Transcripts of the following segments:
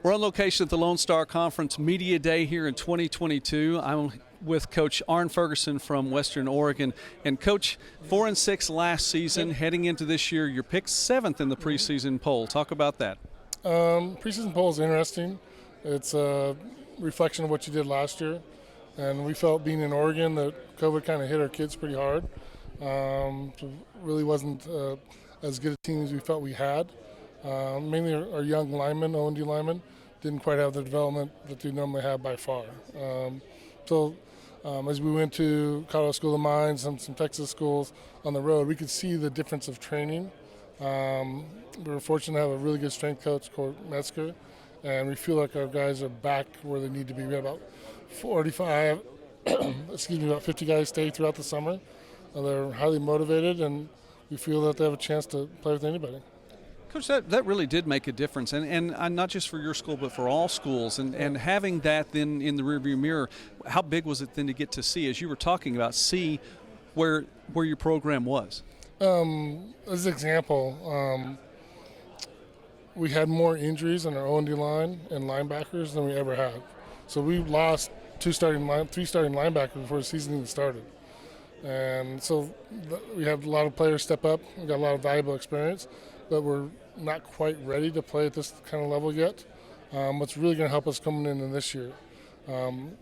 We're on location at the Lone Star Conference Media Day here in 2022. I'm with Coach Arne Ferguson from Western Oregon. And Coach, 4-6 last season. Heading into this year, you're picked 7th in the preseason poll. Talk about that. Preseason poll is interesting. It's a reflection of what you did last year. And we felt, being in Oregon, that COVID kind of hit our kids pretty hard. So really wasn't as good a team as we felt we had. Mainly our young linemen, O&D linemen, didn't quite have the development that they normally have by far. As we went to Colorado School of Mines and some Texas schools on the road, we could see the difference of training. We were fortunate to have a really good strength coach, Court Metzger, and we feel like our guys are back where they need to be. We had about about 50 guys stay throughout the summer. They're highly motivated, and we feel that they have a chance to play with anybody. Coach, that really did make a difference, and not just for your school, but for all schools. And having that then in the rearview mirror, how big was it then to get to see, as you were talking about, see where your program was? As an example, we had more injuries on our O&D line and linebackers than we ever had. So we lost three starting linebackers before the season even started. And so we had a lot of players step up. We got a lot of valuable experience, but we're not quite ready to play at this kind of level yet. What's really going to help us coming in this year.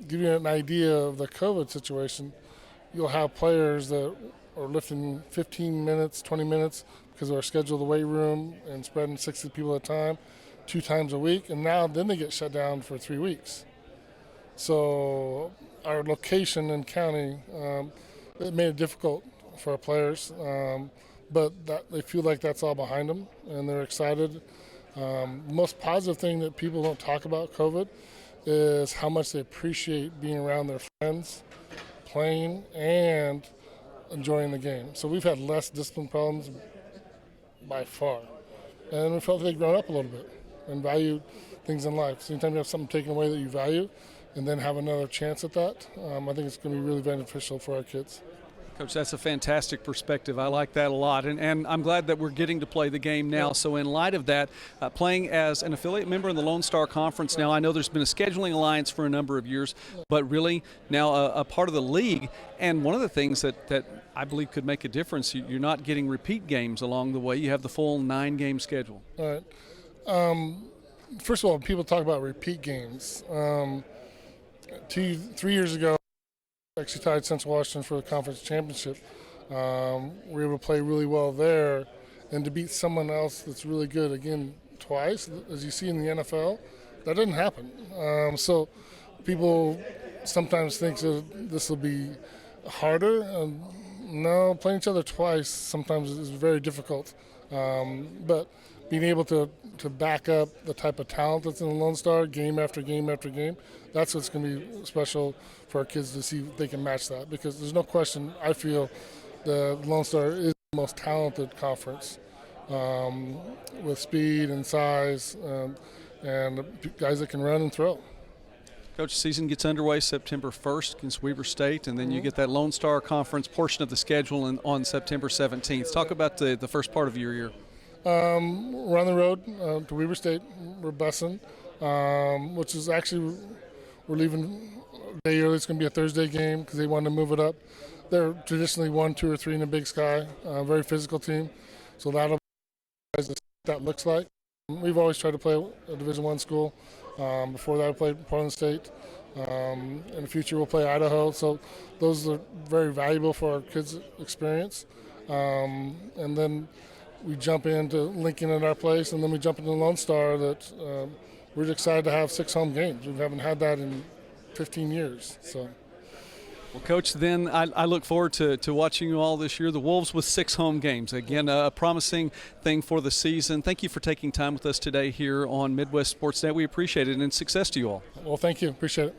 Give you an idea of the COVID situation, you'll have players that are lifting 15 minutes, 20 minutes because of our schedule of the weight room and spreading 60 people at a time, 2 times a week, and then they get shut down for 3 weeks. So our location and county, it made it difficult for our players. But they feel like that's all behind them, and they're excited. The most positive thing that people don't talk about COVID is how much they appreciate being around their friends, playing, and enjoying the game. So we've had less discipline problems by far. And we felt they'd grown up a little bit and valued things in life. So anytime you have something taken away that you value and then have another chance at that, I think it's going to be really beneficial for our kids. Coach, that's a fantastic perspective. I like that a lot, and I'm glad that we're getting to play the game now. Yeah. So in light of that, playing as an affiliate member in the Lone Star Conference now, I know there's been a scheduling alliance for a number of years, but really now a part of the league. And one of the things that I believe could make a difference, you're not getting repeat games along the way. You have the full 9-game schedule. All right. First of all, people talk about repeat games. 3 years ago, actually tied Central Washington for the conference championship. We were able to play really well there, and to beat someone else that's really good again twice, as you see in the NFL, that didn't happen. So people sometimes think that this will be harder. No, playing each other twice sometimes is very difficult. But being able to back up the type of talent that's in the Lone Star game after game after game, that's what's going to be special for our kids to see if they can match that. Because there's no question, I feel the Lone Star is the most talented conference with speed and size and guys that can run and throw. Coach, season gets underway September 1st against Weber State, and then you get that Lone Star Conference portion of the schedule on September 17th. Talk about the first part of your year. We're on the road to Weber State. We're busing, which is actually, we're leaving a day early. It's going to be a Thursday game because they wanted to move it up. They're traditionally 1, 2, or 3 in the Big Sky, very physical team. So that'll be what that looks like. We've always tried to play a Division I school. Before that, I played Portland State. In the future, we'll play Idaho. So those are very valuable for our kids' experience. And then we jump into Lincoln at our place, and then we jump into Lone Star. That we're excited to have 6 home games. We haven't had that in 15 years. So. Well, Coach, then I look forward to watching you all this year. The Wolves with 6 home games. Again, a promising thing for the season. Thank you for taking time with us today here on Midwest Sports Net. We appreciate it, and success to you all. Well, thank you. Appreciate it.